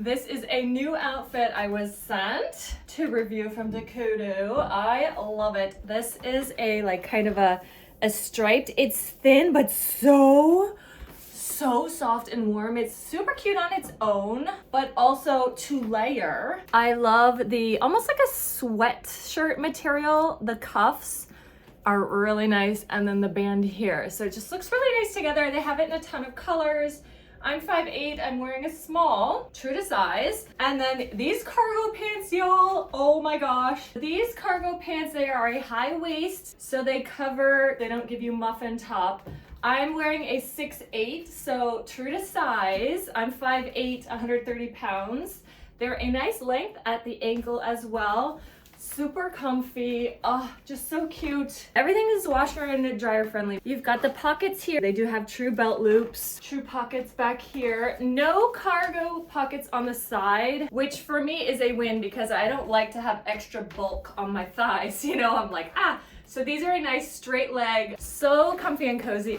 This is a new outfit I was sent to review from Dokotoo. I love it. This is a like kind of a striped, it's thin but so soft and warm. It's super cute on its own, but also to layer. I love the almost like a sweatshirt material. The cuffs are really nice, and then the band here. So it just looks really nice together. They have it in a ton of colors. I'm 5'8", I'm wearing a small, true to size. And then these cargo pants, y'all, oh my gosh. These cargo pants, they are a high waist, so they cover, they don't give you muffin top. I'm wearing a 6'8", so true to size. I'm 5'8", 130 pounds. They're a nice length at the ankle as well. Super comfy, oh, just so cute. Everything is washer and dryer friendly. You've got the pockets here. They do have true belt loops, true pockets back here. No cargo pockets on the side, which for me is a win because I don't like to have extra bulk on my thighs. You know, I'm like, ah. So these are a nice straight leg, so comfy and cozy.